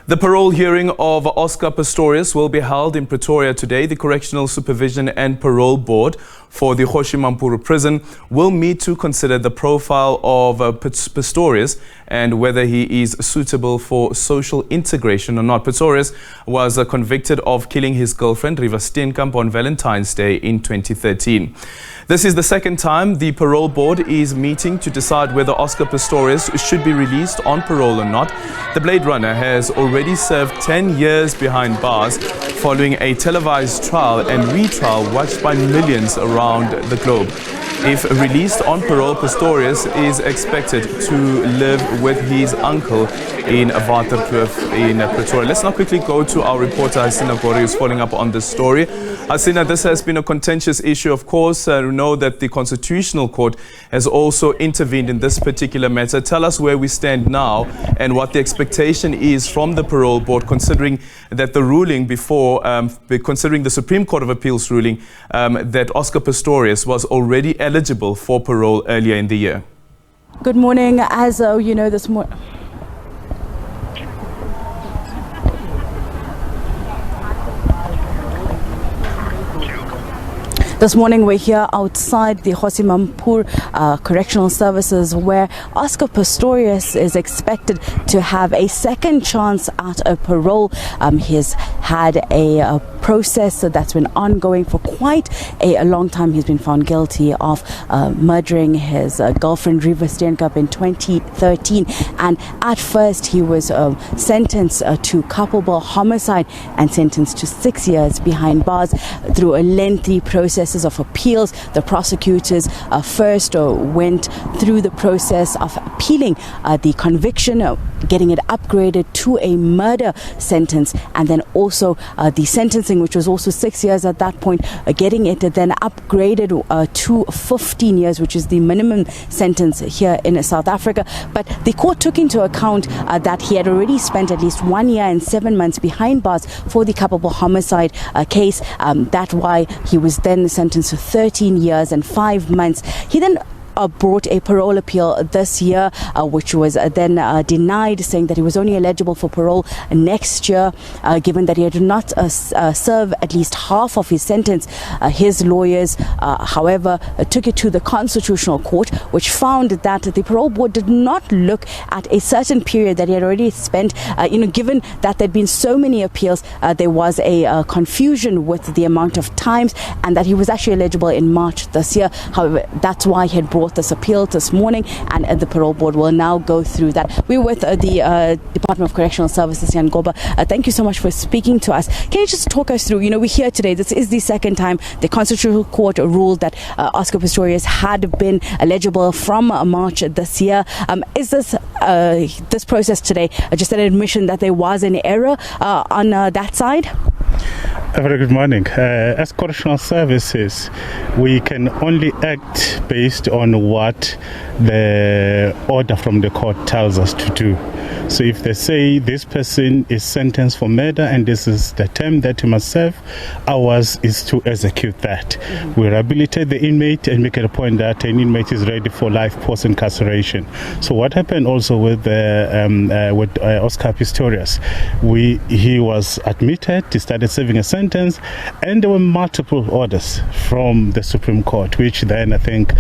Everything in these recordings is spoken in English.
The parole hearing of Oscar Pistorius will be held in Pretoria today. The Correctional Supervision and Parole Board for the Kgosi Mampuru prison will meet to consider the profile of Pistorius and whether he is suitable for social integration or not. Pistorius was convicted of killing his girlfriend, Reeva Steenkamp, on Valentine's Day in 2013. This is the second time the parole board is meeting to decide whether Oscar Pistorius should be released on parole or not. The Blade Runner has already served 10 years behind bars following a televised trial and retrial watched by millions around the globe. If released on parole, Pistorius is expected to live with his uncle in Valentine in Pretoria. Let's now quickly go to our reporter Hasina Gori, who's following up on this story. Hasina, this has been a contentious issue, of course. We know that the Constitutional Court has also intervened in this particular matter. Tell us where we stand now and what the expectation is from the parole board, considering that the ruling before, considering the Supreme Court of Appeal's ruling that Oscar Pistorius was already eligible for parole earlier in the year. Good morning. As you know, this morning. This morning we're here outside the Kgosi Mampuru Correctional Services, where Oscar Pistorius is expected to have a second chance at a parole. He's had a process that's been ongoing for quite a long time. He's been found guilty of murdering his girlfriend Reeva Steenkamp in 2013, and at first he was sentenced to culpable homicide and sentenced to 6 years behind bars. Through a lengthy process of appeals, the prosecutors first went through the process of appealing the conviction, getting it upgraded to a murder sentence, and then also the sentencing, which was also 6 years at that point, getting it then upgraded to 15 years, which is the minimum sentence here in South Africa. But the court took into account that he had already spent at least 1 year and 7 months behind bars for the culpable homicide case. That's why he was then sentenced to 13 years and 5 months. He then brought a parole appeal this year, which was then denied, saying that he was only eligible for parole next year, given that he had not serve at least half of his sentence. His lawyers, however, took it to the Constitutional Court, which found that the parole board did not look at a certain period that he had already spent. Given that there'd been so many appeals, there was a confusion with the amount of times, and that he was actually eligible in March this year. However, that's why he had brought this appeal this morning, and the parole board will now go through that. We're with the Department of Correctional Services here in Goba. Thank you so much for speaking to us. Can you just talk us through, we're here today, this is the second time the Constitutional Court ruled that Oscar Pistorius had been eligible from March this year. Is this process today just an admission that there was an error on that side? A very good morning. As Correctional Services, we can only act based on what the order from the court tells us to do. So if they say this person is sentenced for murder and this is the term that he must serve, ours is to execute that. We rehabilitate the inmate and make it a point that an inmate is ready for life post-incarceration. So what happened also with Oscar Pistorius, he was admitted, he started serving a sentence, and there were multiple orders from the Supreme Court, which then I think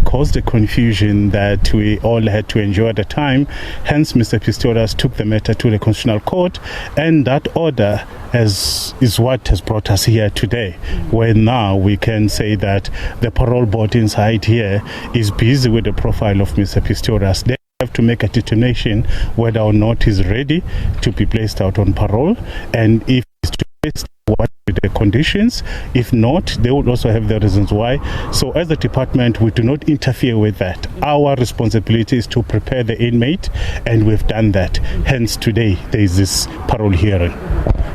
caused the confusion that we all had to endure at the time. Hence, Mr. Pistorius took the matter to the Constitutional Court, and that order is what has brought us here today, where now we can say that the parole board inside here is busy with the profile of Mr. Pistorius. They have to make a determination whether or not he's ready to be placed out on parole, and if he's to be placed, what are the conditions. If not, they would also have the reasons why. So as a department, we do not interfere with that. Our responsibility is to prepare the inmate, and we've done that. Hence today there is this parole hearing.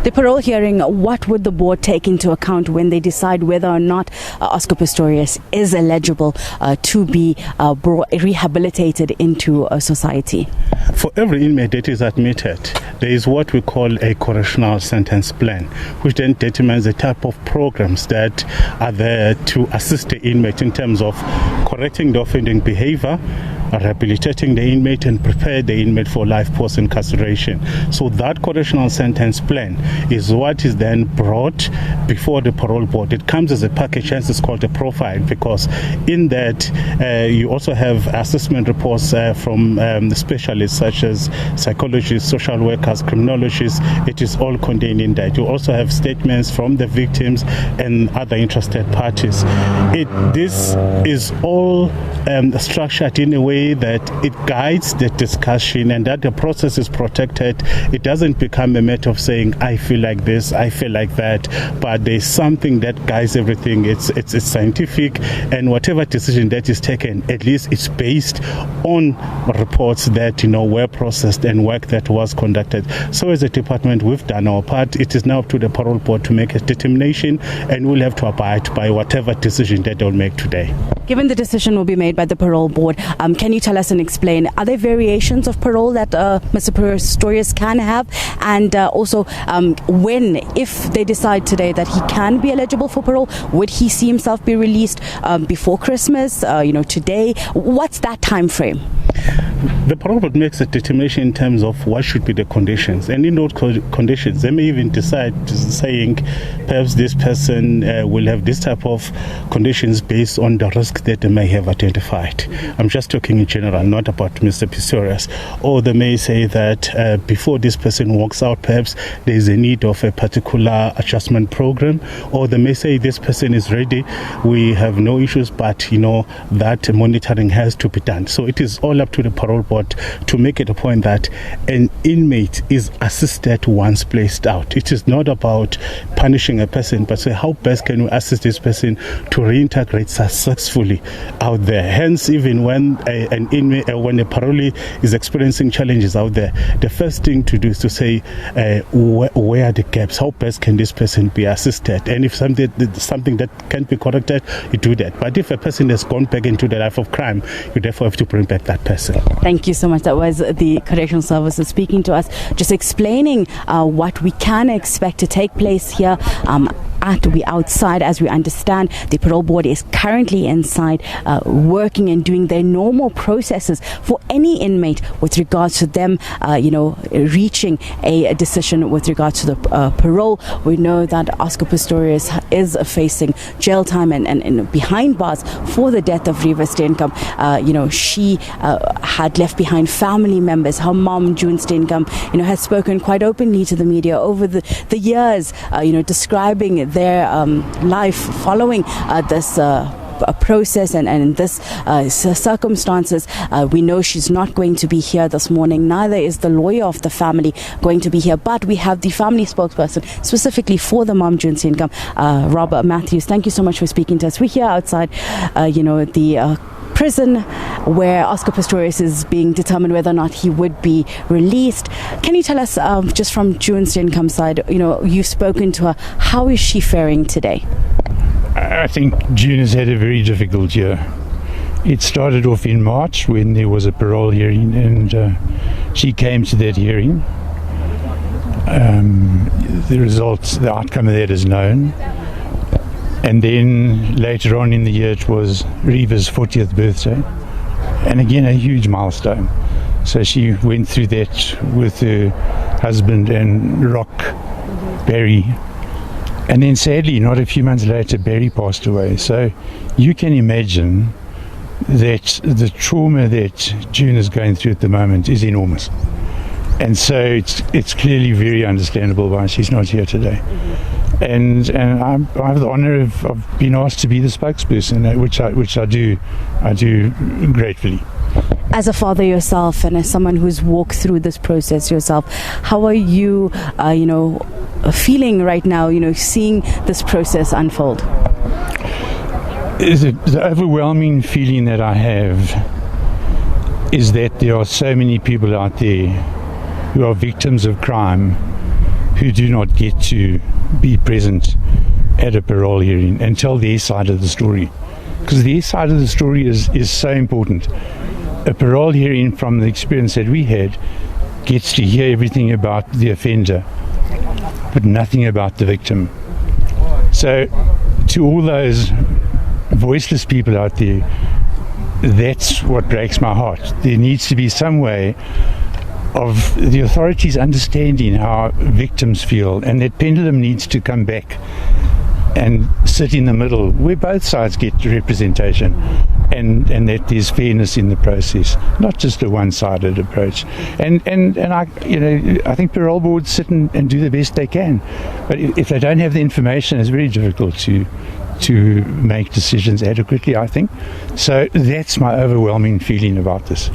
The parole hearing, what would the board take into account when they decide whether or not Oscar Pistorius is eligible to be rehabilitated into society? For every inmate that is admitted, there is what we call a correctional sentence plan, which then determines the type of programs that are there to assist the inmate in terms of correcting the offending behavior, rehabilitating the inmate and prepare the inmate for life post-incarceration. So that correctional sentence plan is what is then brought before the parole board. It comes as a package, hence it's called a profile, because in that you also have assessment reports from specialists such as psychologists, social workers, criminologists. It is all contained in that. You also have statements from the victims and other interested parties. This is all structured in a way that it guides the discussion and that the process is protected. It doesn't become a matter of saying, I feel like this, I feel like that, but there's something that guides everything. It's scientific, and whatever decision that is taken, at least it's based on reports that were processed and work that was conducted. So as a department, we've done our part. It is now up to the parole board to make a determination, and we'll have to abide by whatever decision that they'll make today. Given the decision will be made by the parole board, can you tell us and explain, are there variations of parole that Mr. Pistorius can have? And also, if they decide today that he can be eligible for parole, would he see himself be released before Christmas, today? What's that time frame? The parole board makes a determination in terms of what should be the conditions, and in those conditions they may even decide saying perhaps this person will have this type of conditions based on the risk that they may have identified. I'm just talking in general, not about Mr. Pistorius. Or they may say that before this person walks out, perhaps there is a need of a particular adjustment program, or they may say this person is ready, we have no issues, but that monitoring has to be done. So it is all up to the parole board to make it a point that an inmate is assisted once placed out. It is not about punishing a person, but say how best can we assist this person to reintegrate successfully out there. Hence, even when an inmate, when a parolee is experiencing challenges out there, the first thing to do is to say where are the gaps, how best can this person be assisted, and if something that can be corrected, you do that. But if a person has gone back into the life of crime, you therefore have to bring back that person. Thank you so much. That was the Correctional Services speaking to us, just explaining what we can expect to take place here at We Outside. As we understand, the parole board is currently inside working and doing their normal processes for any inmate with regards to them reaching a decision with regards to the parole. We know that Oscar Pistorius is facing jail time and behind bars for the death of Reeva Steenkamp. She had left behind family members. Her mom, June Steenkamp, has spoken quite openly to the media over the years, describing their life following this process and this circumstances. We know she's not going to be here this morning. Neither is the lawyer of the family going to be here. But we have the family spokesperson specifically for the mom, June Steenkamp, Robert Matthews. Thank you so much for speaking to us. We're here outside, the prison where Oscar Pistorius is being determined whether or not he would be released. Can you tell us, just from June Steenkamp's side, you've spoken to her, how is she faring today? I think June has had a very difficult year. It started off in March when there was a parole hearing, and she came to that hearing. The outcome of that is known. And then later on in the year, it was Reeva's 40th birthday, and again a huge milestone. So she went through that with her husband and Rock Barry, and then sadly, not a few months later, Barry passed away. So you can imagine that the trauma that June is going through at the moment is enormous, and so it's clearly very understandable why she's not here today. And I have the honour of being asked to be the spokesperson, which I do gratefully. As a father yourself, and as someone who's walked through this process yourself, how are you, feeling right now? Seeing this process unfold. The overwhelming feeling that I have is that there are so many people out there who are victims of crime who do not get to be present at a parole hearing and tell their side of the story, because their side of the story is so important. A parole hearing, from the experience that we had, gets to hear everything about the offender but nothing about the victim. So to all those voiceless people out there, that's what breaks my heart. There needs to be some way of the authorities understanding how victims feel, and that pendulum needs to come back and sit in the middle where both sides get representation, and that there's fairness in the process, not just a one-sided approach. And I think parole boards sit and do the best they can, but if they don't have the information, it's very difficult to make decisions adequately, I think. So that's my overwhelming feeling about this.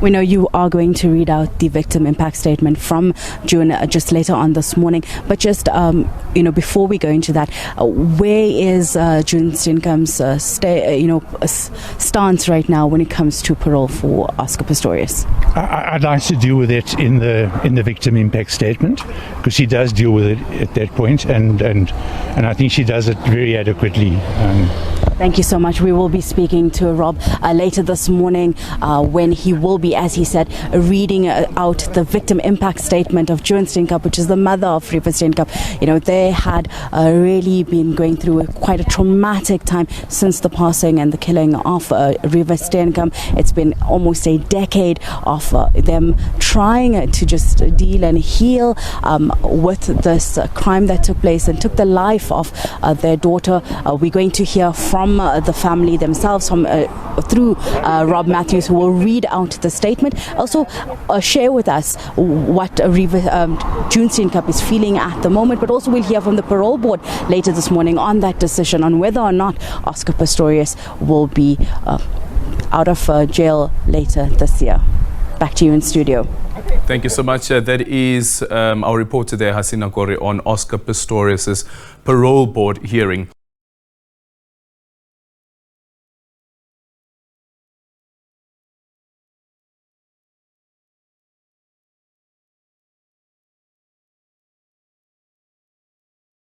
We know you are going to read out the victim impact statement from June just later on this morning, but just before we go into that, where is June Steenkamp's stance right now when it comes to parole for Oscar Pistorius? I'd like to deal with it in the victim impact statement, because she does deal with it at that point, and I think she does it very adequately. Thank you so much. We will be speaking to Rob later this morning when he will be, as he said, reading out the victim impact statement of June Steenkamp, which is the mother of Reeva Steenkamp. They had really been going through quite a traumatic time since the passing and the killing of Reeva Steenkamp. It's been almost a decade of them trying to just deal and heal with this crime that took place and took the life of their daughter. We're going to hear from the family themselves through Rob Matthews, who will read out the statement. Also share with us what June Steenkamp is feeling at the moment, but also we'll hear from the parole board later this morning on that decision on whether or not Oscar Pistorius will be out of jail later this year. Back to you in studio. Thank you so much. That is our reporter there, Hasina Gori, on Oscar Pistorius' parole board hearing.